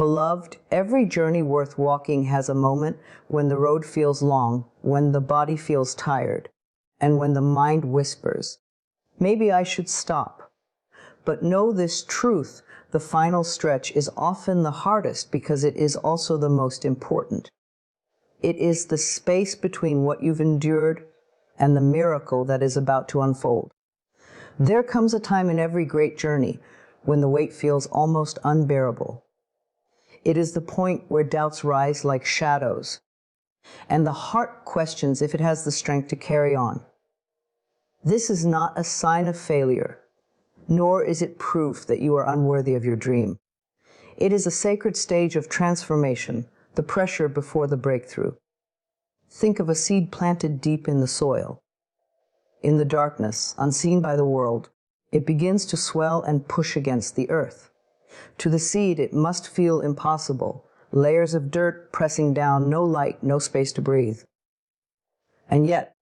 Beloved, every journey worth walking has a moment when the road feels long, when the body feels tired, and when the mind whispers, "Maybe I should stop." But know this truth, the final stretch is often the hardest because it is also the most important. It is the space between what you've endured and the miracle that is about to unfold. There comes a time in every great journey when the weight feels almost unbearable. It is the point where doubts rise like shadows, and the heart questions if it has the strength to carry on. This is not a sign of failure, nor is it proof that you are unworthy of your dream. It is a sacred stage of transformation, the pressure before the breakthrough. Think of a seed planted deep in the soil. In the darkness, unseen by the world, it begins to swell and push against the earth. To the seed, it must feel impossible, layers of dirt pressing down, no light, no space to breathe. And yet,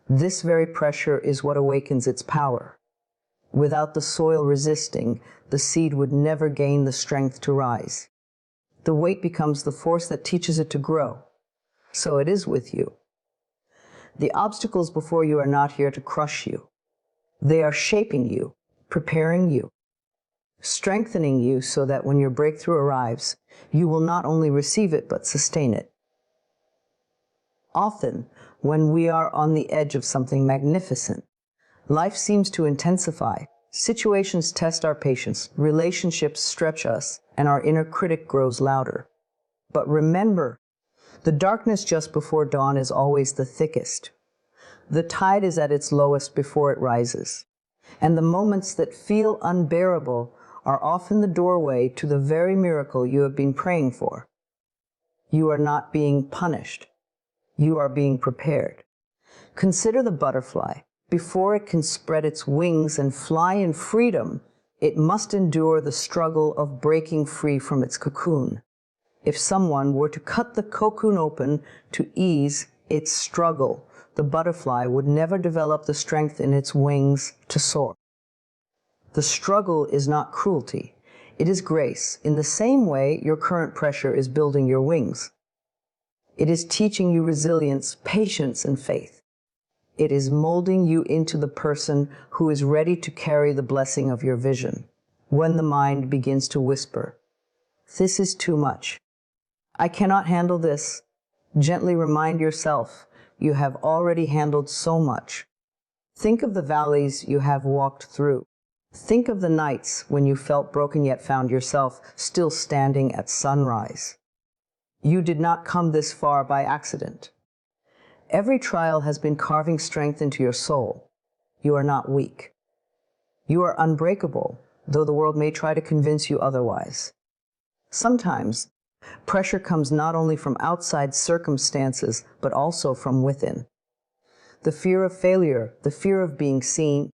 this very pressure is what awakens its power. Without the soil resisting, the seed would never gain the strength to rise. The weight becomes the force that teaches it to grow. So it is with you. The obstacles before you are not here to crush you. They are shaping you, preparing you, strengthening you so that when your breakthrough arrives, you will not only receive it but sustain it. Often, when we are on the edge of something magnificent, life seems to intensify. Situations test our patience, relationships stretch us, and our inner critic grows louder. But remember, the darkness just before dawn is always the thickest. The tide is at its lowest before it rises, and the moments that feel unbearable are often the doorway to the very miracle you have been praying for. You are not being punished. You are being prepared. Consider the butterfly. Before it can spread its wings and fly in freedom, it must endure the struggle of breaking free from its cocoon. If someone were to cut the cocoon open to ease its struggle, the butterfly would never develop the strength in its wings to soar. The struggle is not cruelty. It is grace. In the same way, your current pressure is building your wings. It is teaching you resilience, patience, and faith. It is molding you into the person who is ready to carry the blessing of your vision. When the mind begins to whisper, "This is too much. I cannot handle this," gently remind yourself, you have already handled so much. Think of the valleys you have walked through. Think of the nights when you felt broken yet found yourself still standing at sunrise. You did not come this far by accident. Every trial has been carving strength into your soul. You are not weak. You are unbreakable, though the world may try to convince you otherwise. Sometimes, pressure comes not only from outside circumstances, but also from within. The fear of failure, the fear of being seen,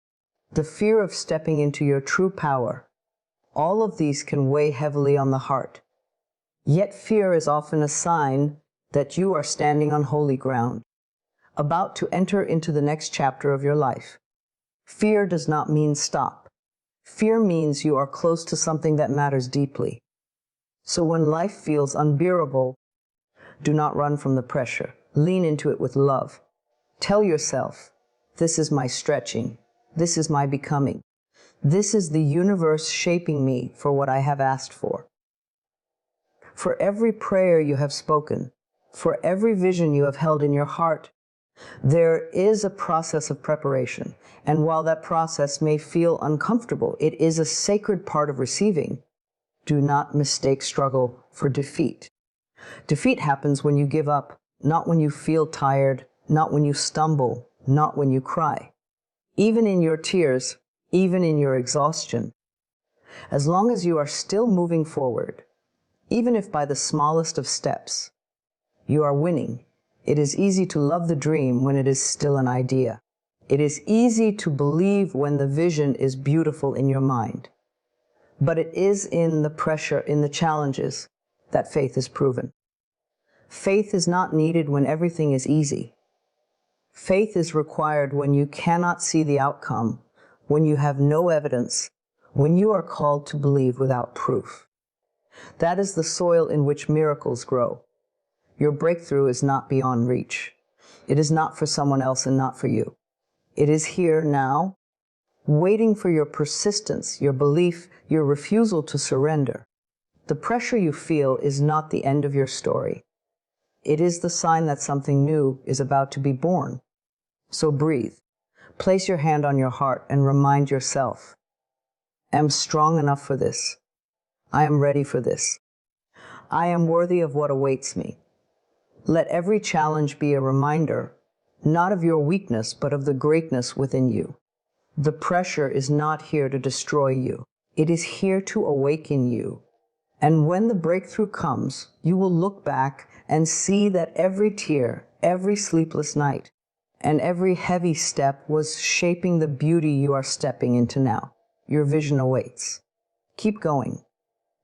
the fear of stepping into your true power, all of these can weigh heavily on the heart. Yet fear is often a sign that you are standing on holy ground, about to enter into the next chapter of your life. Fear does not mean stop. Fear means you are close to something that matters deeply. So when life feels unbearable, do not run from the pressure. Lean into it with love. Tell yourself, "This is my stretching. This is my becoming. This is the universe shaping me for what I have asked for." For every prayer you have spoken, for every vision you have held in your heart, there is a process of preparation. And while that process may feel uncomfortable, it is a sacred part of receiving. Do not mistake struggle for defeat. Defeat happens when you give up, not when you feel tired, not when you stumble, not when you cry. Even in your tears, even in your exhaustion, as long as you are still moving forward, even if by the smallest of steps, you are winning. It is easy to love the dream when it is still an idea. It is easy to believe when the vision is beautiful in your mind. But it is in the pressure, in the challenges, that faith is proven. Faith is not needed when everything is easy. Faith is required when you cannot see the outcome, when you have no evidence, when you are called to believe without proof. That is the soil in which miracles grow. Your breakthrough is not beyond reach. It is not for someone else and not for you. It is here now, waiting for your persistence, your belief, your refusal to surrender. The pressure you feel is not the end of your story. It is the sign that something new is about to be born. So breathe. Place your hand on your heart and remind yourself, I am strong enough for this. I am ready for this. I am worthy of what awaits me. Let every challenge be a reminder, not of your weakness, but of the greatness within you. The pressure is not here to destroy you. It is here to awaken you. And when the breakthrough comes, you will look back and see that every tear, every sleepless night, and every heavy step was shaping the beauty you are stepping into now. Your vision awaits. Keep going.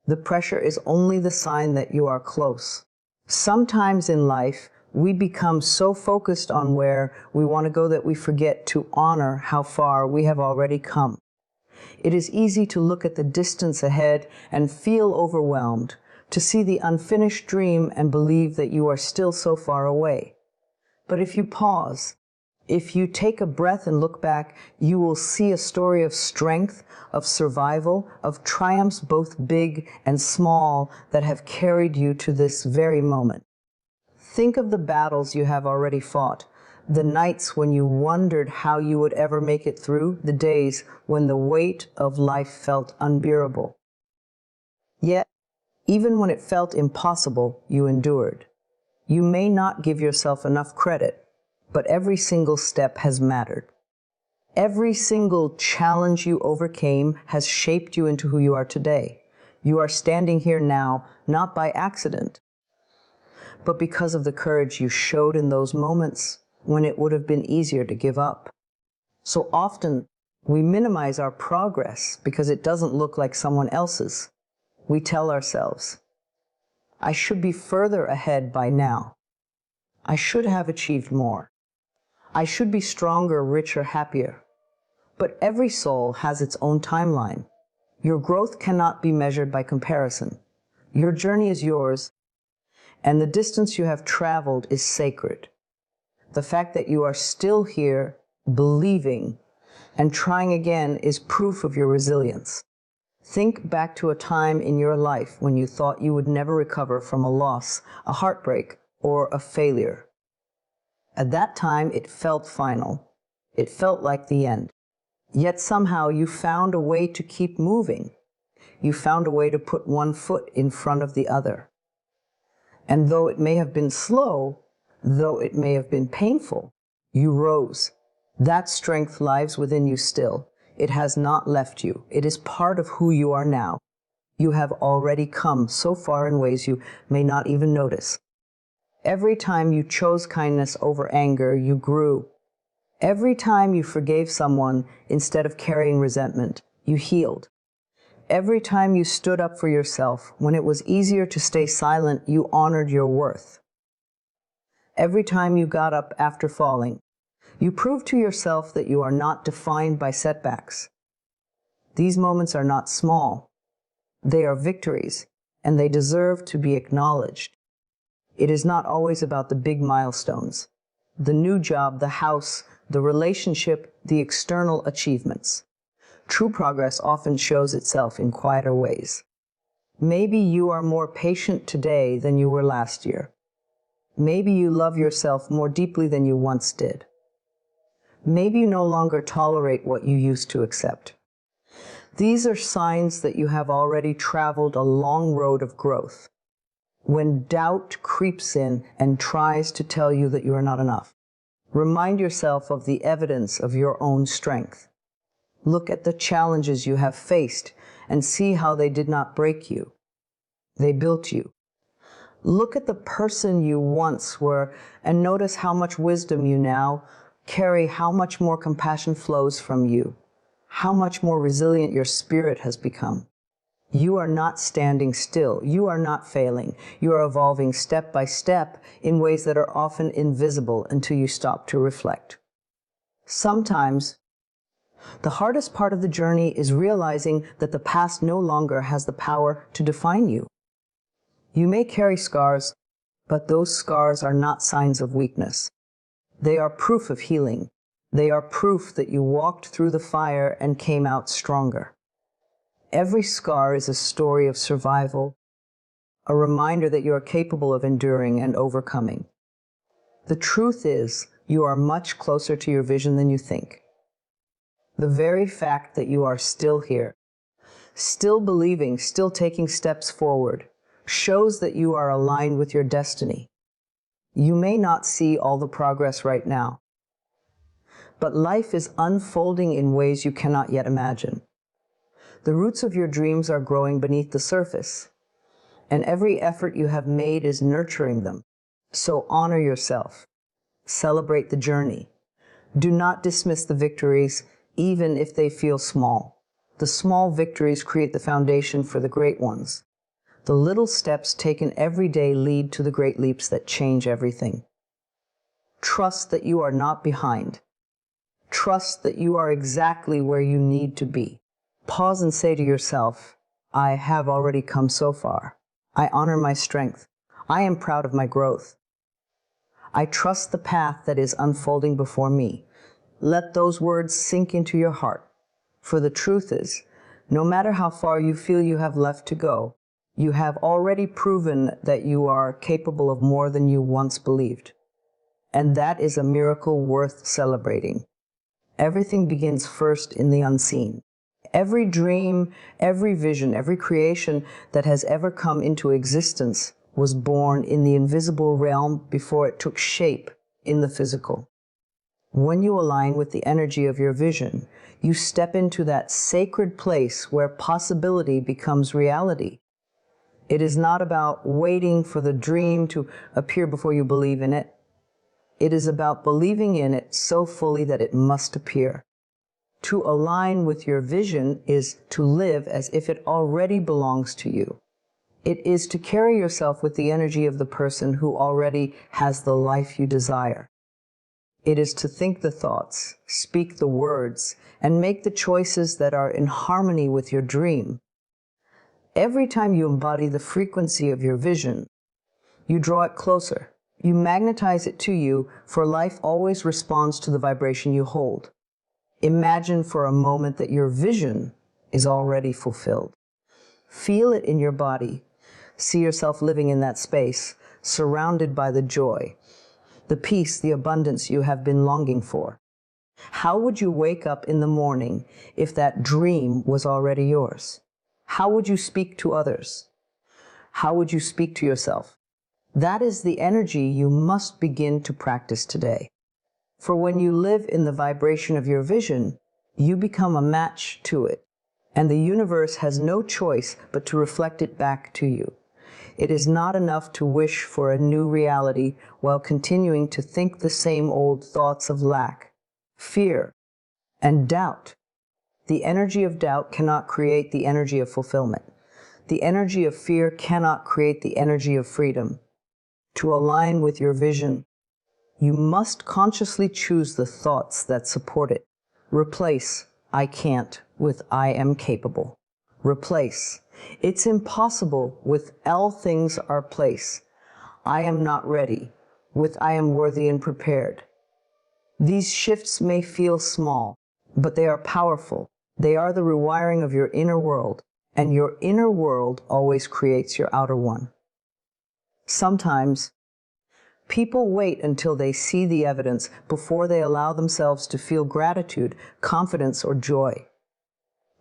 The pressure is only the sign that you are close. Sometimes in life, we become so focused on where we want to go that we forget to honor how far we have already come. It is easy to look at the distance ahead and feel overwhelmed, to see the unfinished dream and believe that you are still so far away. But if you pause, if you take a breath and look back, you will see a story of strength, of survival, of triumphs both big and small that have carried you to this very moment. Think of the battles you have already fought, the nights when you wondered how you would ever make it through, the days when the weight of life felt unbearable. Yet, even when it felt impossible, you endured. You may not give yourself enough credit, but every single step has mattered. Every single challenge you overcame has shaped you into who you are today. You are standing here now, not by accident, but because of the courage you showed in those moments when it would have been easier to give up. So often, we minimize our progress because it doesn't look like someone else's. We tell ourselves, I should be further ahead by now. I should have achieved more. I should be stronger, richer, happier. But every soul has its own timeline. Your growth cannot be measured by comparison. Your journey is yours, and the distance you have traveled is sacred. The fact that you are still here, believing, and trying again is proof of your resilience. Think back to a time in your life when you thought you would never recover from a loss, a heartbreak, or a failure. At that time, it felt final. It felt like the end. Yet somehow you found a way to keep moving. You found a way to put one foot in front of the other. And though it may have been slow, though it may have been painful, you rose. That strength lies within you still. It has not left you. It is part of who you are now. You have already come so far in ways you may not even notice. Every time you chose kindness over anger, you grew. Every time you forgave someone instead of carrying resentment, you healed. Every time you stood up for yourself when it was easier to stay silent, you honored your worth. Every time you got up after falling, you proved to yourself that you are not defined by setbacks. These moments are not small. They are victories, and they deserve to be acknowledged. It is not always about the big milestones, the new job, the house, the relationship, the external achievements. True progress often shows itself in quieter ways. Maybe you are more patient today than you were last year. Maybe you love yourself more deeply than you once did. Maybe you no longer tolerate what you used to accept. These are signs that you have already traveled a long road of growth. When doubt creeps in and tries to tell you that you are not enough, remind yourself of the evidence of your own strength. Look at the challenges you have faced and see how they did not break you. They built you. Look at the person you once were and notice how much wisdom you now carry, how much more compassion flows from you, how much more resilient your spirit has become. You are not standing still. You are not failing. You are evolving step by step in ways that are often invisible until you stop to reflect. Sometimes, the hardest part of the journey is realizing that the past no longer has the power to define you. You may carry scars, but those scars are not signs of weakness. They are proof of healing. They are proof that you walked through the fire and came out stronger. Every scar is a story of survival, a reminder that you are capable of enduring and overcoming. The truth is, you are much closer to your vision than you think. The very fact that you are still here, still believing, still taking steps forward, shows that you are aligned with your destiny. You may not see all the progress right now, but life is unfolding in ways you cannot yet imagine. The roots of your dreams are growing beneath the surface, and every effort you have made is nurturing them. So honor yourself. Celebrate the journey. Do not dismiss the victories, even if they feel small. The small victories create the foundation for the great ones. The little steps taken every day lead to the great leaps that change everything. Trust that you are not behind. Trust that you are exactly where you need to be. Pause and say to yourself, I have already come so far. I honor my strength. I am proud of my growth. I trust the path that is unfolding before me. Let those words sink into your heart. For the truth is, no matter how far you feel you have left to go, you have already proven that you are capable of more than you once believed. And that is a miracle worth celebrating. Everything begins first in the unseen. Every dream, every vision, every creation that has ever come into existence was born in the invisible realm before it took shape in the physical. When you align with the energy of your vision, you step into that sacred place where possibility becomes reality. It is not about waiting for the dream to appear before you believe in it. It is about believing in it so fully that it must appear. To align with your vision is to live as if it already belongs to you. It is to carry yourself with the energy of the person who already has the life you desire. It is to think the thoughts, speak the words, and make the choices that are in harmony with your dream. Every time you embody the frequency of your vision, you draw it closer. You magnetize it to you, for life always responds to the vibration you hold. Imagine for a moment that your vision is already fulfilled. Feel it in your body. See yourself living in that space, surrounded by the joy, the peace, the abundance you have been longing for. How would you wake up in the morning if that dream was already yours? How would you speak to others? How would you speak to yourself? That is the energy you must begin to practice today. For when you live in the vibration of your vision, you become a match to it, and the universe has no choice but to reflect it back to you. It is not enough to wish for a new reality while continuing to think the same old thoughts of lack, fear, and doubt. The energy of doubt cannot create the energy of fulfillment. The energy of fear cannot create the energy of freedom. To align with your vision, you must consciously choose the thoughts that support it. Replace I can't with I am capable. Replace it's impossible with all things are place. I am not ready with I am worthy and prepared. These shifts may feel small, but they are powerful. They are the rewiring of your inner world, and your inner world always creates your outer one. Sometimes, people wait until they see the evidence before they allow themselves to feel gratitude, confidence, or joy.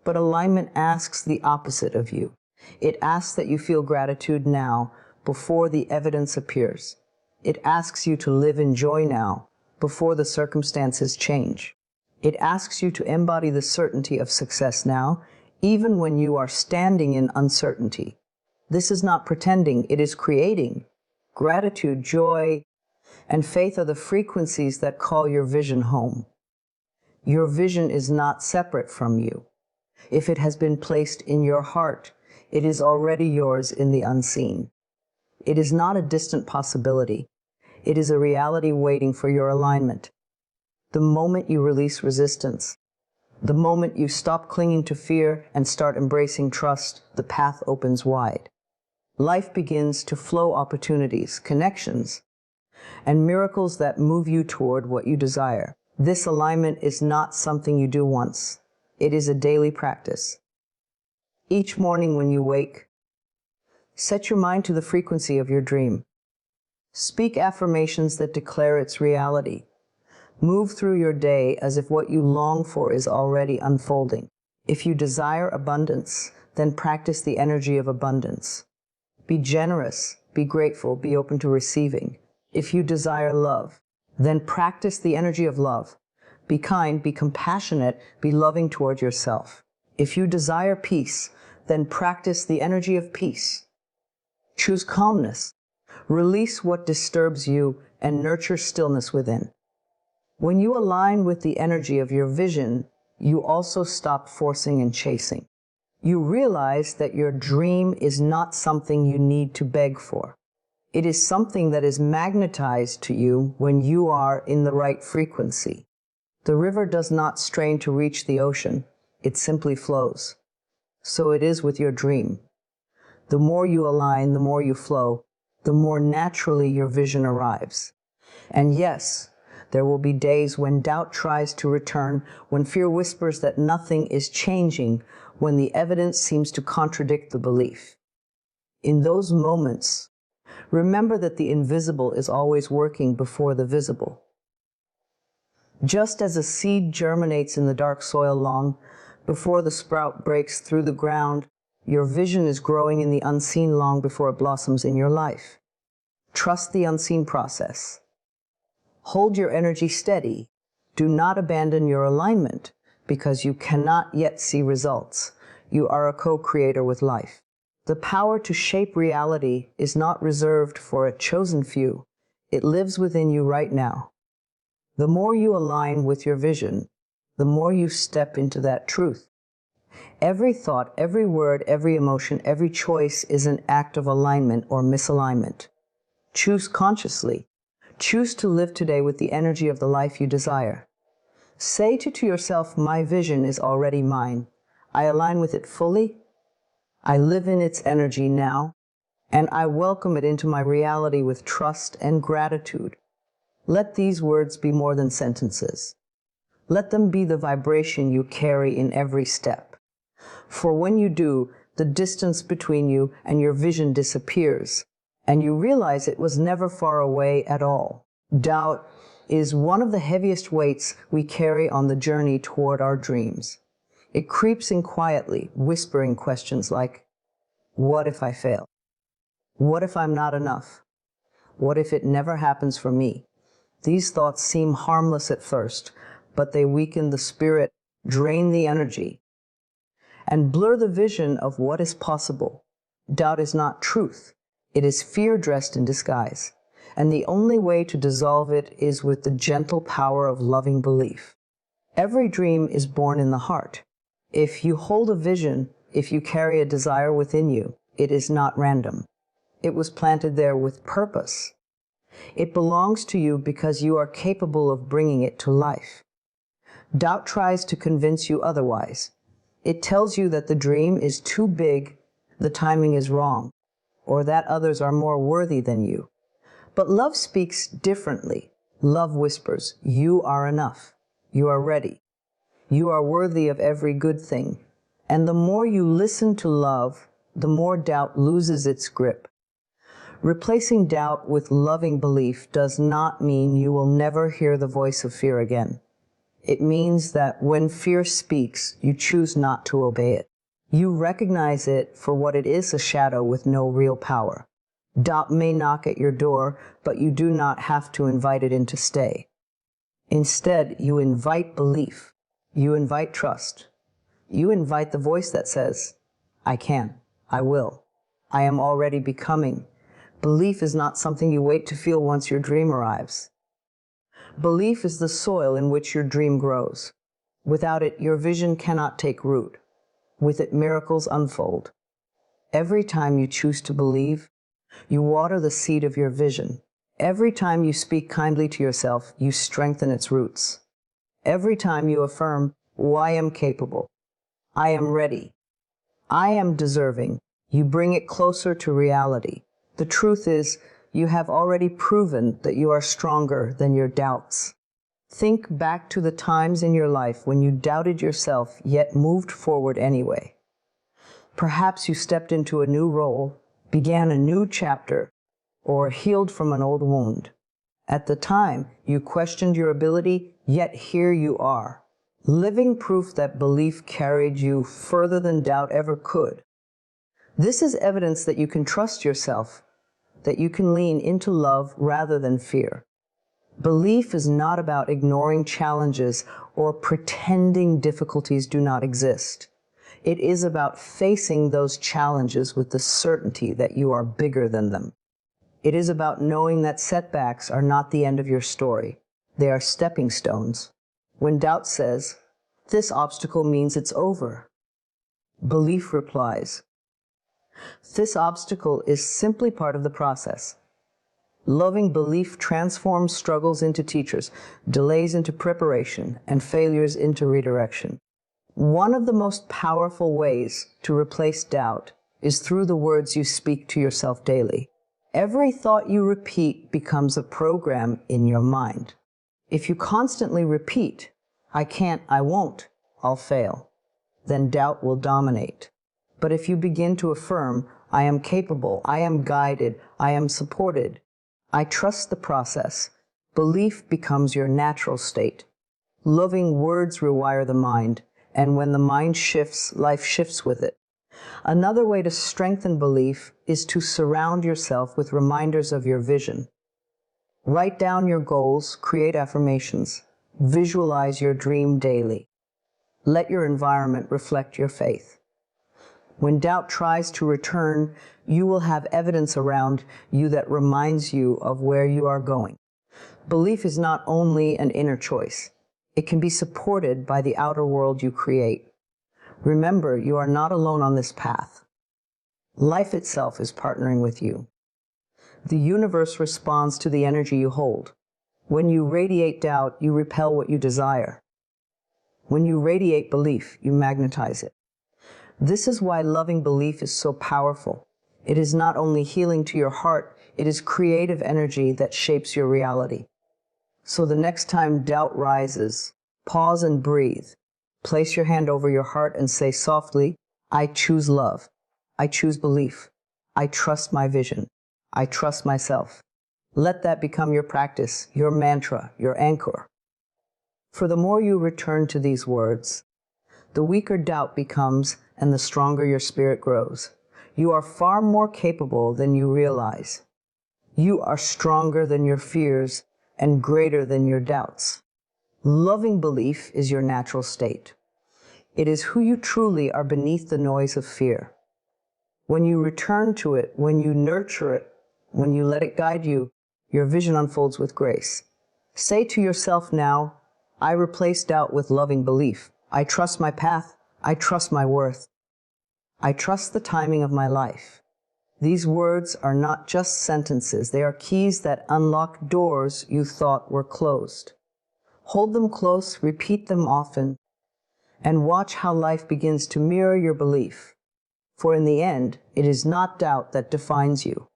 But alignment asks the opposite of you. It asks that you feel gratitude now, before the evidence appears. It asks you to live in joy now, before the circumstances change. It asks you to embody the certainty of success now, even when you are standing in uncertainty. This is not pretending, it is creating. Gratitude, joy, and faith are the frequencies that call your vision home. Your vision is not separate from you. If it has been placed in your heart, it is already yours in the unseen. It is not a distant possibility. It is a reality waiting for your alignment. The moment you release resistance, the moment you stop clinging to fear and start embracing trust, the path opens wide. Life begins to flow opportunities, connections, and miracles that move you toward what you desire. This alignment is not something you do once. It is a daily practice. Each morning when you wake, set your mind to the frequency of your dream. Speak affirmations that declare its reality. Move through your day as if what you long for is already unfolding. If you desire abundance, then practice the energy of abundance. Be generous, be grateful, be open to receiving. If you desire love, then practice the energy of love. Be kind, be compassionate, be loving toward yourself. If you desire peace, then practice the energy of peace. Choose calmness. Release what disturbs you and nurture stillness within. When you align with the energy of your vision, you also stop forcing and chasing. You realize that your dream is not something you need to beg for. It is something that is magnetized to you when you are in the right frequency. The river does not strain to reach the ocean, it simply flows. So it is with your dream. The more you align, the more you flow, the more naturally your vision arrives. And yes, there will be days when doubt tries to return, when fear whispers that nothing is changing, when the evidence seems to contradict the belief. In those moments, remember that the invisible is always working before the visible. Just as a seed germinates in the dark soil long before the sprout breaks through the ground, your vision is growing in the unseen long before it blossoms in your life. Trust the unseen process. Hold your energy steady. Do not abandon your alignment because you cannot yet see results. You are a co-creator with life. The power to shape reality is not reserved for a chosen few. It lives within you right now. The more you align with your vision, the more you step into that truth. Every thought, every word, every emotion, every choice is an act of alignment or misalignment. Choose consciously. Choose to live today with the energy of the life you desire. Say to yourself, my vision is already mine. I align with it fully. I live in its energy now, and I welcome it into my reality with trust and gratitude. Let these words be more than sentences. Let them be the vibration you carry in every step. For when you do, the distance between you and your vision disappears, and you realize it was never far away at all. Doubt is one of the heaviest weights we carry on the journey toward our dreams. It creeps in quietly, whispering questions like, what if I fail? What if I'm not enough? What if it never happens for me? These thoughts seem harmless at first, but they weaken the spirit, drain the energy, and blur the vision of what is possible. Doubt is not truth. It is fear dressed in disguise, and the only way to dissolve it is with the gentle power of loving belief. Every dream is born in the heart. If you hold a vision, if you carry a desire within you, it is not random. It was planted there with purpose. It belongs to you because you are capable of bringing it to life. Doubt tries to convince you otherwise. It tells you that the dream is too big, the timing is wrong, or that others are more worthy than you. But love speaks differently. Love whispers, you are enough. You are ready. You are worthy of every good thing. And the more you listen to love, the more doubt loses its grip. Replacing doubt with loving belief does not mean you will never hear the voice of fear again. It means that when fear speaks, you choose not to obey it. You recognize it for what it is, a shadow with no real power. Doubt may knock at your door, but you do not have to invite it in to stay. Instead, you invite belief. You invite trust. You invite the voice that says, I can, I will, I am already becoming. Belief is not something you wait to feel once your dream arrives. Belief is the soil in which your dream grows. Without it, your vision cannot take root. With it, miracles unfold. Every time you choose to believe, you water the seed of your vision. Every time you speak kindly to yourself, you strengthen its roots. Every time you affirm, I am capable, I am ready, I am deserving, You bring it closer to reality. The truth is, you have already proven that you are stronger than your doubts. Think back to the times in your life when you doubted yourself yet moved forward anyway. Perhaps you stepped into a new role, began a new chapter, or healed from an old wound. At the time, you questioned your ability, yet here you are, living proof that belief carried you further than doubt ever could. This is evidence that you can trust yourself, that you can lean into love rather than fear. Belief is not about ignoring challenges or pretending difficulties do not exist. It is about facing those challenges with the certainty that you are bigger than them. It is about knowing that setbacks are not the end of your story. They are stepping stones. When doubt says, "This obstacle means it's over," belief replies, "This obstacle is simply part of the process." Loving belief transforms struggles into teachers, delays into preparation, and failures into redirection. One of the most powerful ways to replace doubt is through the words you speak to yourself daily. Every thought you repeat becomes a program in your mind. If you constantly repeat, "I can't, I won't, I'll fail," then doubt will dominate. But if you begin to affirm, "I am capable, I am guided, I am supported, I trust the process," belief becomes your natural state. Loving words rewire the mind, and when the mind shifts, life shifts with it. Another way to strengthen belief is to surround yourself with reminders of your vision. Write down your goals, create affirmations, visualize your dream daily. Let your environment reflect your faith. When doubt tries to return, you will have evidence around you that reminds you of where you are going. Belief is not only an inner choice. It can be supported by the outer world you create. Remember, you are not alone on this path. Life itself is partnering with you. The universe responds to the energy you hold. When you radiate doubt, you repel what you desire. When you radiate belief, you magnetize it. This is why loving belief is so powerful. It is not only healing to your heart, it is creative energy that shapes your reality. So the next time doubt rises, pause and breathe. Place your hand over your heart and say softly, "I choose love. I choose belief. I trust my vision. I trust myself." Let that become your practice, your mantra, your anchor. For the more you return to these words, the weaker doubt becomes and the stronger your spirit grows. You are far more capable than you realize. You are stronger than your fears and greater than your doubts. Loving belief is your natural state. It is who you truly are beneath the noise of fear. When you return to it, when you nurture it, when you let it guide you, your vision unfolds with grace. Say to yourself now, "I replace doubt with loving belief. I trust my path. I trust my worth. I trust the timing of my life." These words are not just sentences. They are keys that unlock doors you thought were closed. Hold them close, repeat them often, and watch how life begins to mirror your belief. For in the end, it is not doubt that defines you.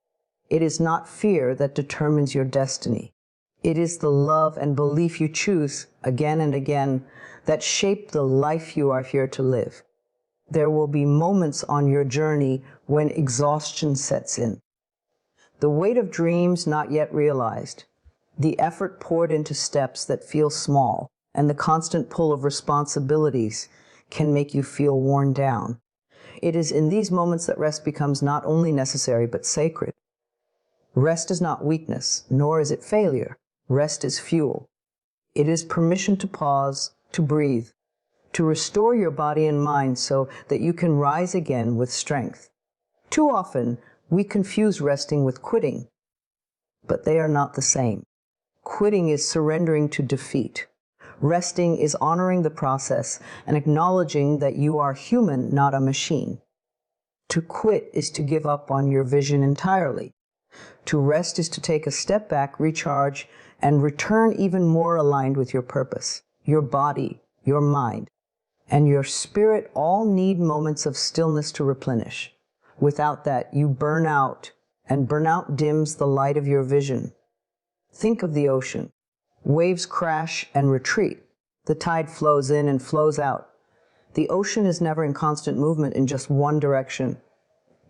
It is not fear that determines your destiny. It is the love and belief you choose again and again that shape the life you are here to live. There will be moments on your journey when exhaustion sets in. The weight of dreams not yet realized, the effort poured into steps that feel small, and the constant pull of responsibilities can make you feel worn down. It is in these moments that rest becomes not only necessary but sacred. Rest is not weakness, nor is it failure. Rest is fuel. It is permission to pause, to breathe, to restore your body and mind so that you can rise again with strength. Too often, we confuse resting with quitting, but they are not the same. Quitting is surrendering to defeat. Resting is honoring the process and acknowledging that you are human, not a machine. To quit is to give up on your vision entirely. To rest is to take a step back, recharge, and return even more aligned with your purpose. Your body, your mind, and your spirit all need moments of stillness to replenish. Without that, you burn out, and burnout dims the light of your vision. Think of the ocean. Waves crash and retreat. The tide flows in and flows out. The ocean is never in constant movement in just one direction.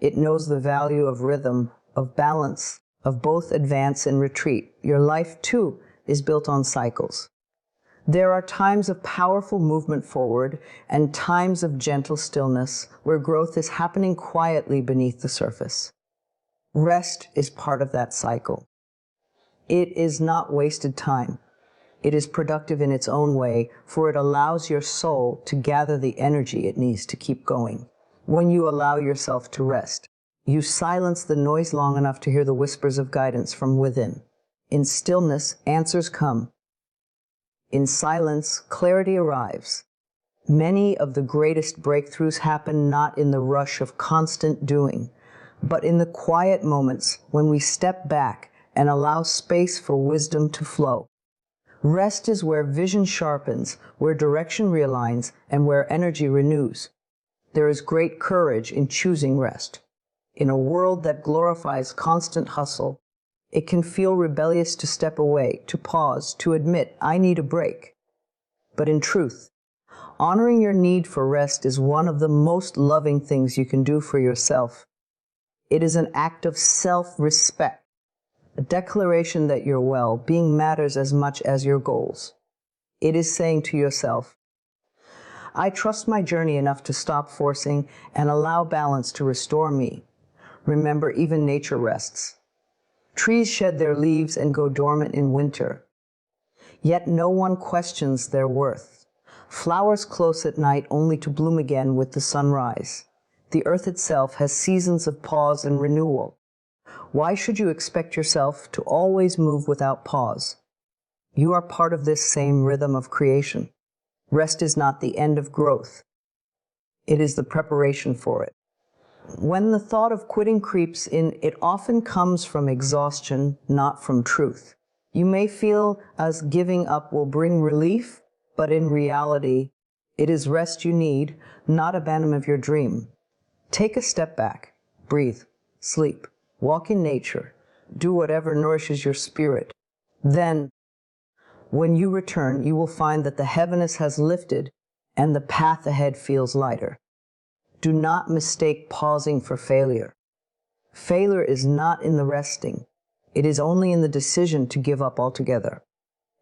It knows the value of rhythm, of balance, of both advance and retreat. Your life, too, is built on cycles. There are times of powerful movement forward and times of gentle stillness where growth is happening quietly beneath the surface. Rest is part of that cycle. It is not wasted time. It is productive in its own way, for it allows your soul to gather the energy it needs to keep going. When you allow yourself to rest, you silence the noise long enough to hear the whispers of guidance from within. In stillness, answers come. In silence, clarity arrives. Many of the greatest breakthroughs happen not in the rush of constant doing, but in the quiet moments when we step back and allow space for wisdom to flow. Rest is where vision sharpens, where direction realigns, and where energy renews. There is great courage in choosing rest. In a world that glorifies constant hustle, it can feel rebellious to step away, to pause, to admit, I need a break. But in truth, honoring your need for rest is one of the most loving things you can do for yourself. It is an act of self-respect, a declaration that your well-being matters as much as your goals. It is saying to yourself, I trust my journey enough to stop forcing and allow balance to restore me. Remember, even nature rests. Trees shed their leaves and go dormant in winter. Yet no one questions their worth. Flowers close at night only to bloom again with the sunrise. The earth itself has seasons of pause and renewal. Why should you expect yourself to always move without pause? You are part of this same rhythm of creation. Rest is not the end of growth. It is the preparation for it. When the thought of quitting creeps in, it often comes from exhaustion, not from truth. You may feel as giving up will bring relief, but in reality, it is rest you need, not abandonment of your dream. Take a step back, breathe, sleep, walk in nature, do whatever nourishes your spirit. Then, when you return, you will find that the heaviness has lifted and the path ahead feels lighter. Do not mistake pausing for failure. Failure is not in the resting. It is only in the decision to give up altogether.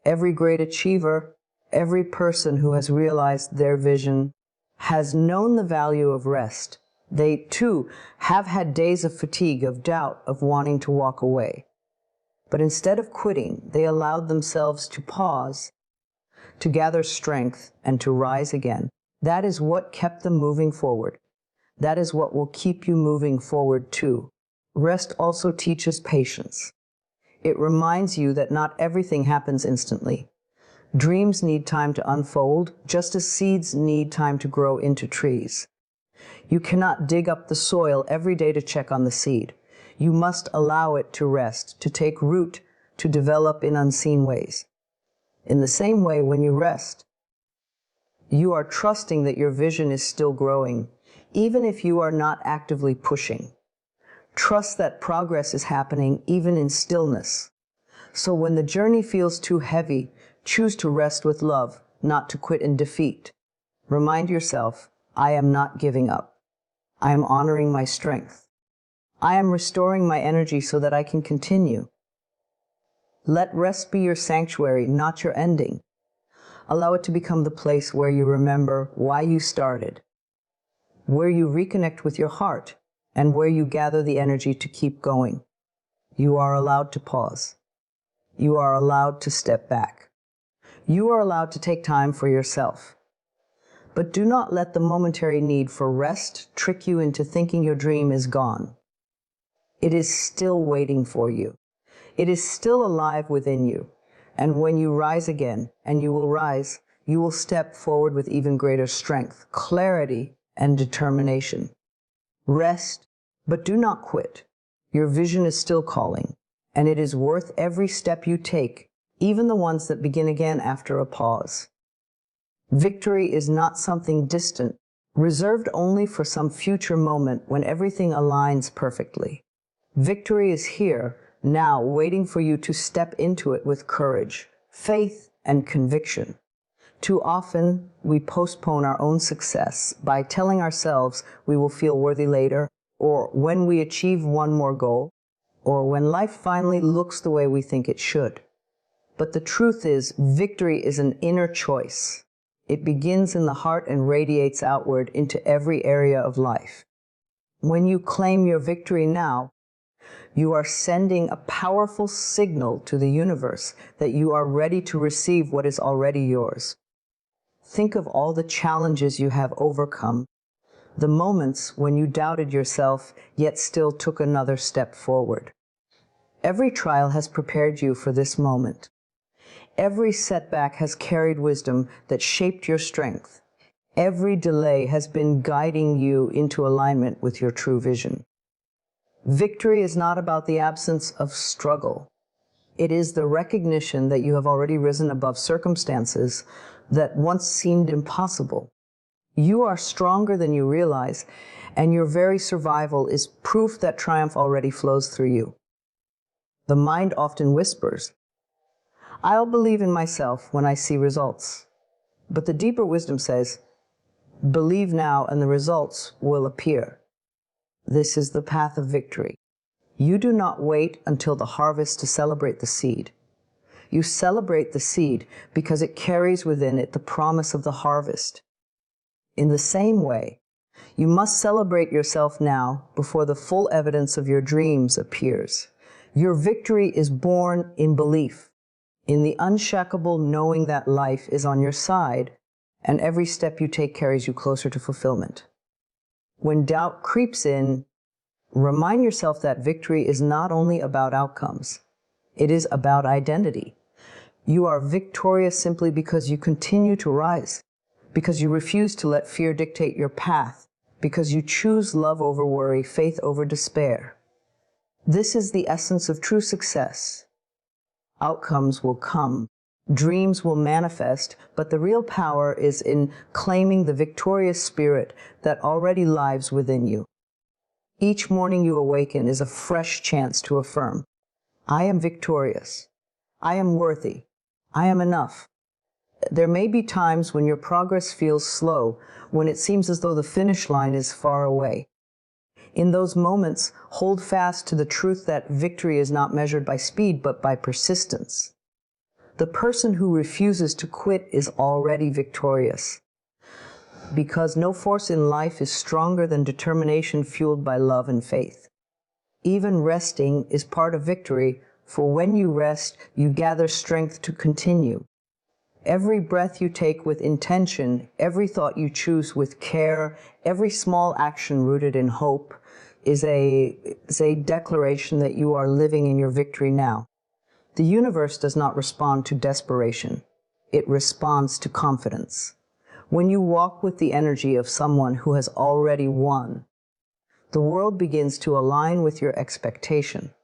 Every great achiever, every person who has realized their vision, has known the value of rest. They, too, have had days of fatigue, of doubt, of wanting to walk away. But instead of quitting, they allowed themselves to pause, to gather strength, and to rise again. That is what kept them moving forward. That is what will keep you moving forward too. Rest also teaches patience. It reminds you that not everything happens instantly. Dreams need time to unfold, just as seeds need time to grow into trees. You cannot dig up the soil every day to check on the seed. You must allow it to rest, to take root, to develop in unseen ways. In the same way, when you rest, you are trusting that your vision is still growing, even if you are not actively pushing. Trust that progress is happening even in stillness. So when the journey feels too heavy, choose to rest with love, not to quit in defeat. Remind yourself, I am not giving up. I am honoring my strength. I am restoring my energy so that I can continue. Let rest be your sanctuary, not your ending. Allow it to become the place where you remember why you started, where you reconnect with your heart, and where you gather the energy to keep going. You are allowed to pause. You are allowed to step back. You are allowed to take time for yourself. But do not let the momentary need for rest trick you into thinking your dream is gone. It is still waiting for you. It is still alive within you. And when you rise again, and you will rise, you will step forward with even greater strength, clarity, and determination. Rest, but do not quit. Your vision is still calling, and it is worth every step you take, even the ones that begin again after a pause. Victory is not something distant. reserved only for some future moment when everything aligns perfectly. Victory is here, now, waiting for you to step into it with courage, faith, and conviction. Too often, we postpone our own success by telling ourselves we will feel worthy later, or when we achieve one more goal, or when life finally looks the way we think it should. But the truth is, victory is an inner choice. It begins in the heart and radiates outward into every area of life. When you claim your victory now, you are sending a powerful signal to the universe that you are ready to receive what is already yours. Think of all the challenges you have overcome, the moments when you doubted yourself yet still took another step forward. Every trial has prepared you for this moment. Every setback has carried wisdom that shaped your strength. Every delay has been guiding you into alignment with your true vision. Victory is not about the absence of struggle. It is the recognition that you have already risen above circumstances that once seemed impossible. You are stronger than you realize, and your very survival is proof that triumph already flows through you. The mind often whispers, "I'll believe in myself when I see results." But the deeper wisdom says, "Believe now and the results will appear." This is the path of victory. You do not wait until the harvest to celebrate the seed. You celebrate the seed because it carries within it the promise of the harvest. In the same way, you must celebrate yourself now before the full evidence of your dreams appears. Your victory is born in belief, in the unshakable knowing that life is on your side, and every step you take carries you closer to fulfillment. When doubt creeps in, remind yourself that victory is not only about outcomes, it is about identity. You are victorious simply because you continue to rise, because you refuse to let fear dictate your path, because you choose love over worry, faith over despair. This is the essence of true success. Outcomes will come, dreams will manifest, but the real power is in claiming the victorious spirit that already lives within you. Each morning you awaken is a fresh chance to affirm, "I am victorious. I am worthy. I am enough." There may be times when your progress feels slow, when it seems as though the finish line is far away. In those moments, hold fast to the truth that victory is not measured by speed, but by persistence. The person who refuses to quit is already victorious, because no force in life is stronger than determination fueled by love and faith. Even resting is part of victory, for when you rest, you gather strength to continue. Every breath you take with intention, every thought you choose with care, every small action rooted in hope is a declaration that you are living in your victory now. The universe does not respond to desperation. It responds to confidence. When you walk with the energy of someone who has already won, the world begins to align with your expectation.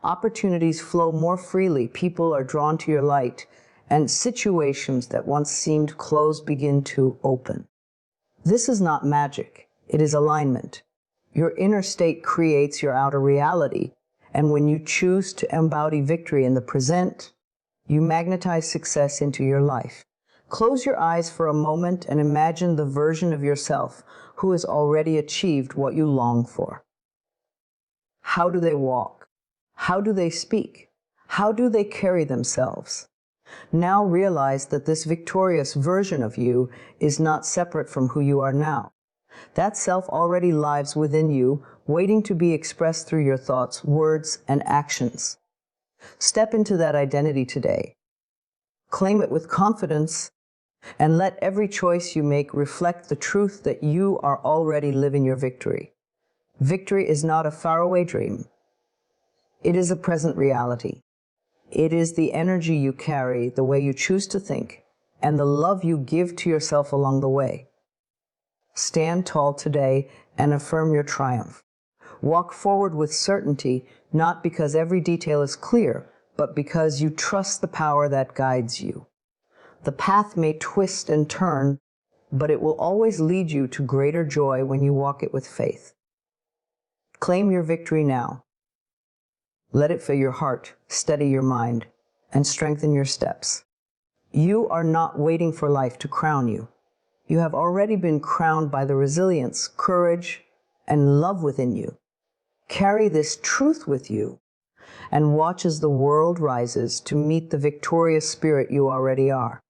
Opportunities flow more freely, people are drawn to your light, and situations that once seemed closed begin to open. This is not magic, it is alignment. Your inner state creates your outer reality, and when you choose to embody victory in the present, you magnetize success into your life. Close your eyes for a moment and imagine the version of yourself who has already achieved what you long for. How do they walk? How do they speak? How do they carry themselves? Now realize that this victorious version of you is not separate from who you are now. That self already lives within you, waiting to be expressed through your thoughts, words, and actions. Step into that identity today. Claim it with confidence, and let every choice you make reflect the truth that you are already living your victory. Victory is not a faraway dream. It is a present reality. It is the energy you carry, the way you choose to think, and the love you give to yourself along the way. Stand tall today and affirm your triumph. Walk forward with certainty, not because every detail is clear, but because you trust the power that guides you. The path may twist and turn, but it will always lead you to greater joy when you walk it with faith. Claim your victory now. Let it fill your heart, steady your mind, and strengthen your steps. You are not waiting for life to crown you. You have already been crowned by the resilience, courage, and love within you. Carry this truth with you and watch as the world rises to meet the victorious spirit you already are.